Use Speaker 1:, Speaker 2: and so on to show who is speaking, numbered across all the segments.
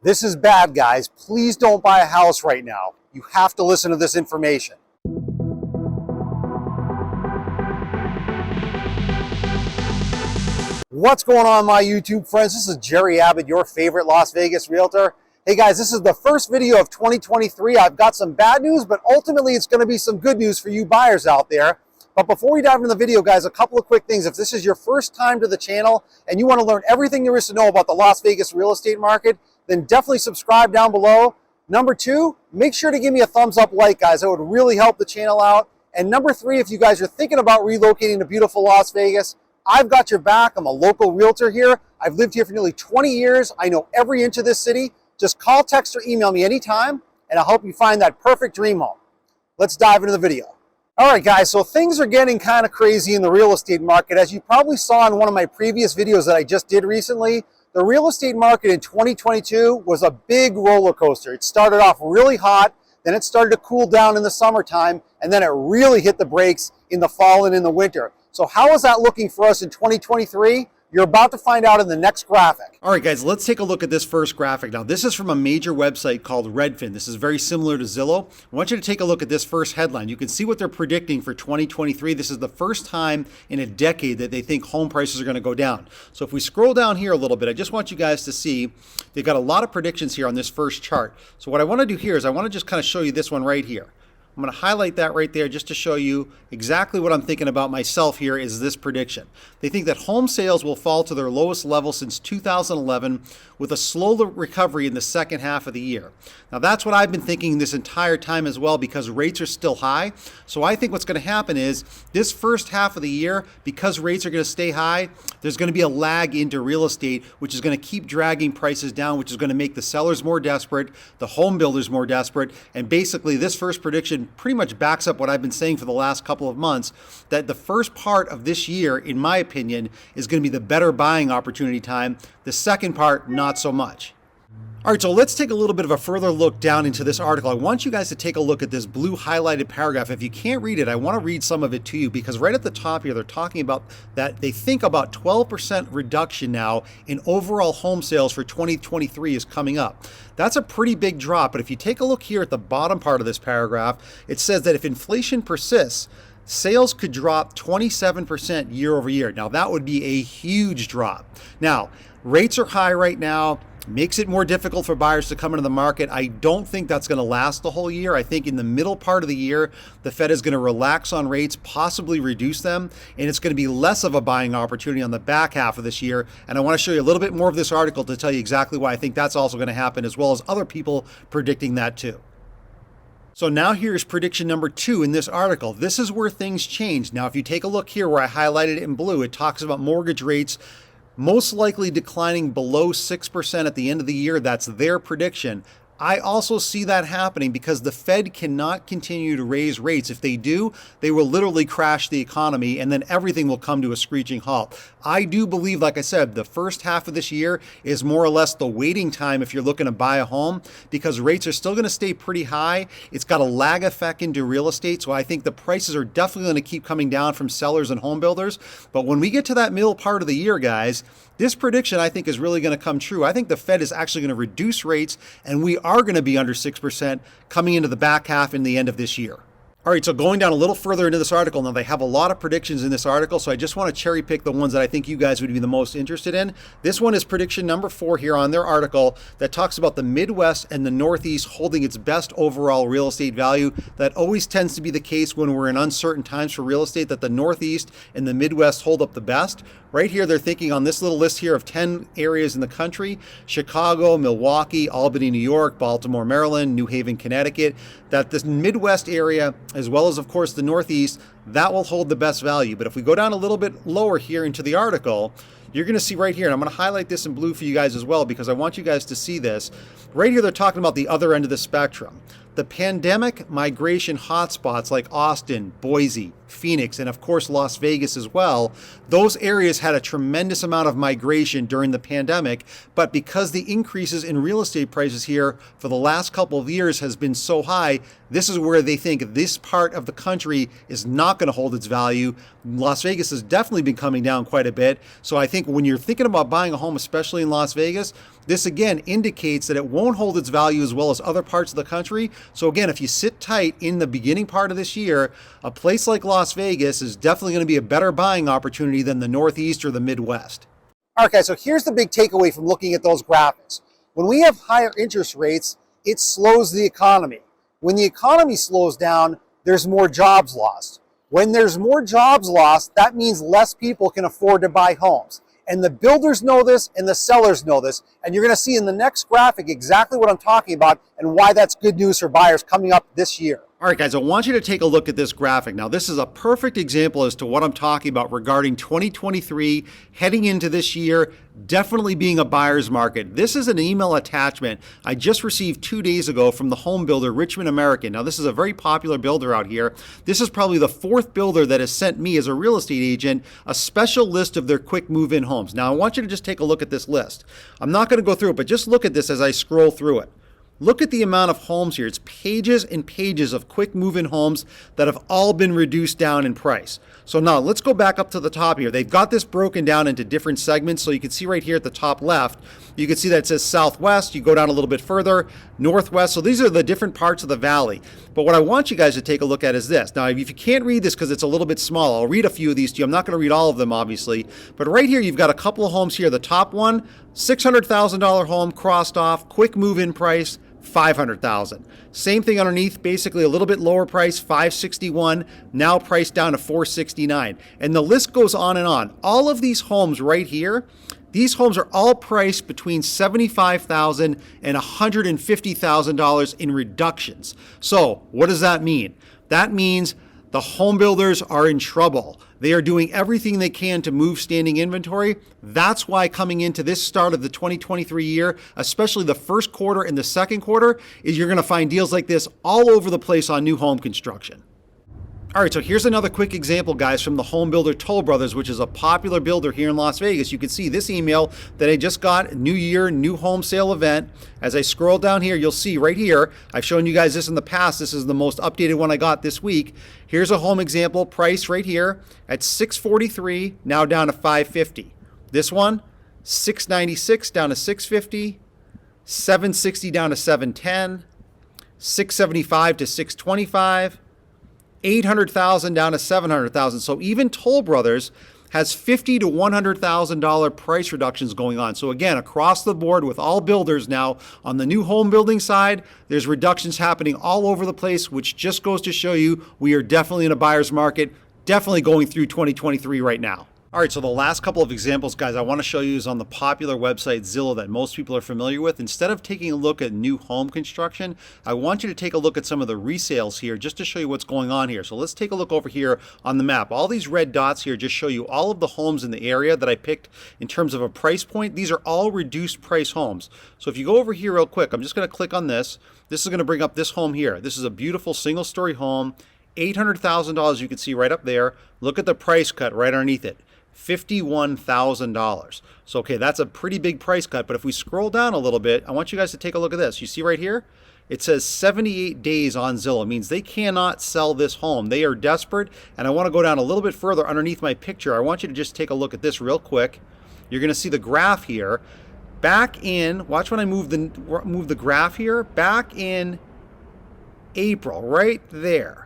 Speaker 1: This is bad, guys. Please don't buy a house right now. You have to listen to this information. What's going on, my YouTube friends? This is Jerry Abbott, your favorite Las Vegas realtor. Hey guys, this is the first video of 2023. I've got some bad news, but ultimately it's going to be some good news for you buyers out there. But before we dive into the video, guys, a couple of quick things. If this is your first time to the channel and you want to learn everything there is to know about the Las Vegas real estate market, then definitely subscribe down below. Number two, make sure to give me a thumbs up like, guys. That would really help the channel out. And number three, if you guys are thinking about relocating to beautiful Las Vegas, I've got your back. I'm a local realtor here. I've lived here for nearly 20 years. I know every inch of this city. Just call, text, or email me anytime, and I'll help you find that perfect dream home. Let's dive into the video. All right, guys, so things are getting kind of crazy in the real estate market. As you probably saw in one of my previous videos that I just did recently, the real estate market in 2022 was a big roller coaster. It started off really hot, then it started to cool down in the summertime, and then it really hit the brakes in the fall and in the winter. So how is that looking for us in 2023? You're about to find out in the next graphic.
Speaker 2: All right, guys, let's take a look at this first graphic. Now, this is from a major website called Redfin. This is very similar to Zillow. I want you to take a look at this first headline. You can see what they're predicting for 2023. This is the first time in a decade that they think home prices are going to go down. So if we scroll down here a little bit, I just want you guys to see they've got a lot of predictions here on this first chart. So what I want to do here is I want to just kind of show you this one right here. I'm going to highlight that right there just to show you exactly what I'm thinking about myself here is this prediction. They think that home sales will fall to their lowest level since 2011 with a slow recovery in the second half of the year. Now that's what I've been thinking this entire time as well because rates are still high. So I think what's going to happen is this first half of the year, because rates are going to stay high, there's going to be a lag into real estate, which is going to keep dragging prices down, which is going to make the sellers more desperate, the home builders more desperate, and basically this first prediction pretty much backs up what I've been saying for the last couple of months, that the first part of this year, in my opinion, is going to be the better buying opportunity time. The second part, not so much. All right, so let's take a little bit of a further look down into this article. I want you guys to take a look at this blue highlighted paragraph. If you can't read it, I want to read some of it to you because right at the top here, they're talking about that they think about 12% reduction now in overall home sales for 2023 is coming up. That's a pretty big drop, but if you take a look here at the bottom part of this paragraph, it says that if inflation persists, sales could drop 27% year over year. Now, that would be a huge drop. Now, rates are high right now. Makes it more difficult for buyers to come into the market. I don't think that's going to last the whole year. I think in the middle part of the year, the Fed is going to relax on rates, possibly reduce them, and it's going to be less of a buying opportunity on the back half of this year. And I want to show you a little bit more of this article to tell you exactly why I think that's also going to happen, as well as other people predicting that too. So now here's prediction number 2 in this article. This is where things change. Now, if you take a look here where I highlighted it in blue, it talks about mortgage rates most likely declining below 6% at the end of the year. That's their prediction. I also see that happening because the Fed cannot continue to raise rates. If they do, they will literally crash the economy and then everything will come to a screeching halt. I do believe, like I said, the first half of this year is more or less the waiting time if you're looking to buy a home because rates are still going to stay pretty high. It's got a lag effect into real estate. So I think the prices are definitely going to keep coming down from sellers and home builders. But when we get to that middle part of the year, guys, this prediction I think is really going to come true. I think the Fed is actually going to reduce rates and we are going to be under 6% coming into the back half and the end of this year. All right, so going down a little further into this article, now they have a lot of predictions in this article, so I just want to cherry pick the ones that I think you guys would be the most interested in. This one is prediction number 4 here on their article that talks about the Midwest and the Northeast holding its best overall real estate value. That always tends to be the case when we're in uncertain times for real estate, that the Northeast and the Midwest hold up the best. Right here, they're thinking on this little list here of 10 areas in the country, Chicago, Milwaukee, Albany, New York, Baltimore, Maryland, New Haven, Connecticut, that this Midwest area, as well as, of course, the Northeast, that will hold the best value. But if we go down a little bit lower here into the article, you're going to see right here, and I'm going to highlight this in blue for you guys as well because I want you guys to see this. Right here, they're talking about the other end of the spectrum. The pandemic migration hotspots like Austin, Boise, Phoenix, and of course Las Vegas as well, those areas had a tremendous amount of migration during the pandemic, but because the increases in real estate prices here for the last couple of years has been so high, this is where they think this part of the country is not going to hold its value. Las Vegas has definitely been coming down quite a bit. So I think when you're thinking about buying a home, especially in Las Vegas, this again indicates that it won't hold its value as well as other parts of the country. So again, if you sit tight in the beginning part of this year, a place like Las Vegas is definitely going to be a better buying opportunity than the Northeast or the Midwest.
Speaker 1: All right, guys, so here's the big takeaway from looking at those graphics. When we have higher interest rates, it slows the economy. When the economy slows down, there's more jobs lost. When there's more jobs lost, that means less people can afford to buy homes. And the builders know this and the sellers know this. And you're going to see in the next graphic exactly what I'm talking about and why that's good news for buyers coming up this year.
Speaker 2: All right, guys, I want you to take a look at this graphic. Now, this is a perfect example as to what I'm talking about regarding 2023, heading into this year, definitely being a buyer's market. This is an email attachment I just received 2 days ago from the home builder, Richmond American. Now, this is a very popular builder out here. This is probably the fourth builder that has sent me as a real estate agent a special list of their quick move-in homes. Now, I want you to just take a look at this list. I'm not going to go through it, but just look at this as I scroll through it. Look at the amount of homes here. It's pages and pages of quick move-in homes that have all been reduced down in price. So now let's go back up to the top here. They've got this broken down into different segments. So you can see right here at the top left, you can see that it says Southwest. You go down a little bit further, Northwest. So these are the different parts of the valley. But what I want you guys to take a look at is this. Now, if you can't read this because it's a little bit small, I'll read a few of these to you. I'm not going to read all of them, obviously. But right here, you've got a couple of homes here. The top one, $600,000 home crossed off, quick move-in price, $500,000. Same thing underneath, basically a little bit lower price, $561, now priced down to $469. And the list goes on and on. All of these homes right here, these homes are all priced between $75,000 and $150,000 in reductions. So what does that mean? That means the home builders are in trouble. They are doing everything they can to move standing inventory. That's why coming into this start of the 2023 year, especially the first quarter and the second quarter, is you're going to find deals like this all over the place on new home construction. All right, so here's another quick example, guys, from the home builder Toll Brothers, which is a popular builder here in Las Vegas. You can see this email that I just got, New Year, new home sale event. As I scroll down here, you'll see right here, I've shown you guys this in the past. This is the most updated one I got this week. Here's a home example price right here at $643, now down to $550. This one, $696 down to $650, $760 down to $710, $675 to $625, $800,000 down to $700,000. So even Toll Brothers has $50,000 to $100,000 price reductions going on. So again, across the board with all builders now on the new home building side, there's reductions happening all over the place, which just goes to show you we are definitely in a buyer's market, definitely going through 2023 right now. All right, so the last couple of examples, guys, I want to show you is on the popular website Zillow that most people are familiar with. Instead of taking a look at new home construction, I want you to take a look at some of the resales here just to show you what's going on here. So let's take a look over here on the map. All these red dots here just show you all of the homes in the area that I picked in terms of a price point. These are all reduced price homes. So if you go over here real quick, I'm just going to click on this. This is going to bring up this home here. This is a beautiful single-story home, $800,000. You can see right up there. Look at the price cut right underneath it. $51,000. So, okay, that's a pretty big price cut. But if we scroll down a little bit, I want you guys to take a look at this. You see right here? It says 78 days on Zillow. It means they cannot sell this home. They are desperate. And I want to go down a little bit further underneath my picture. I want you to just take a look at this real quick. You're going to see the graph here. Back in, watch when I move the graph here. Back in April, right there.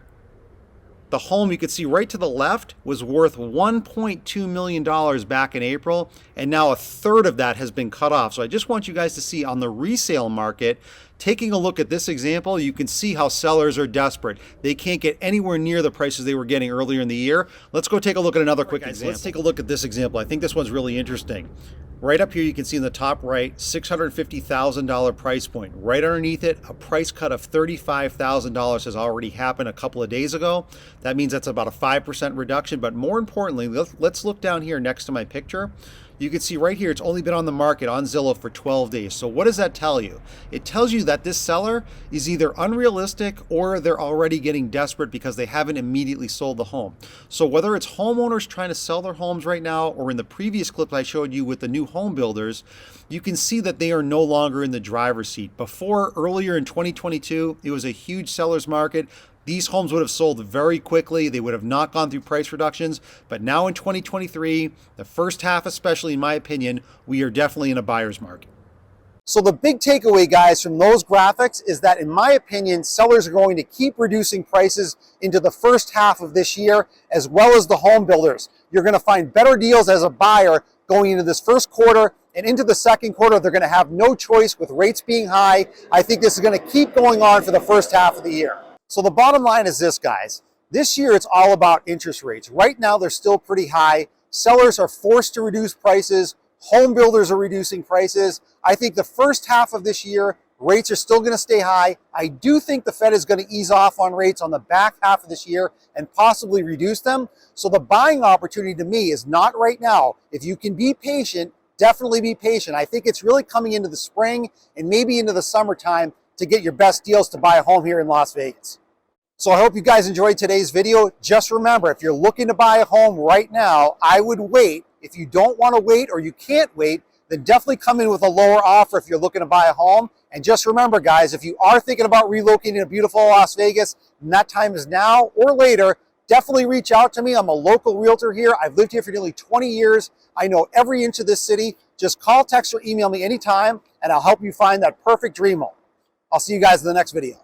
Speaker 2: The home you could see right to the left was worth $1.2 million back in April, and now a third of that has been cut off. So I just want you guys to see on the resale market, taking a look at this example, you can see how sellers are desperate. They can't get anywhere near the prices they were getting earlier in the year. Let's go take a look at another quick example. Let's take a look at this example. I think this one's really interesting. Right up here, you can see in the top right, $650,000 price point. Right underneath it, a price cut of $35,000 has already happened a couple of days ago. That means that's about a 5% reduction. But more importantly, let's look down here next to my picture. You can see right here, it's only been on the market on Zillow for 12 days. So what does that tell you? It tells you that this seller is either unrealistic or they're already getting desperate because they haven't immediately sold the home. So whether it's homeowners trying to sell their homes right now, or in the previous clip I showed you with the new home builders, you can see that they are no longer in the driver's seat. Before, earlier in 2022, it was a huge seller's market. These homes would have sold very quickly. They would have not gone through price reductions. But now in 2023, the first half especially, in my opinion, we are definitely in a buyer's market.
Speaker 1: So the big takeaway, guys, from those graphics is that, in my opinion, sellers are going to keep reducing prices into the first half of this year, as well as the home builders. You're going to find better deals as a buyer going into this first quarter, and into the second quarter. They're going to have no choice with rates being high. I think this is going to keep going on for the first half of the year. So the bottom line is this, guys. This year, it's all about interest rates. Right now, they're still pretty high. Sellers are forced to reduce prices. Home builders are reducing prices. I think the first half of this year, rates are still going to stay high. I do think the Fed is going to ease off on rates on the back half of this year and possibly reduce them. So the buying opportunity to me is not right now. If you can be patient, definitely be patient. I think it's really coming into the spring and maybe into the summertime to get your best deals to buy a home here in Las Vegas. So I hope you guys enjoyed today's video. Just remember, if you're looking to buy a home right now, I would wait. If you don't want to wait or you can't wait, then definitely come in with a lower offer if you're looking to buy a home. And just remember, guys, if you are thinking about relocating to beautiful Las Vegas, and that time is now or later, definitely reach out to me. I'm a local realtor here. I've lived here for nearly 20 years. I know every inch of this city. Just call, text, or email me anytime, and I'll help you find that perfect dream home. I'll see you guys in the next video.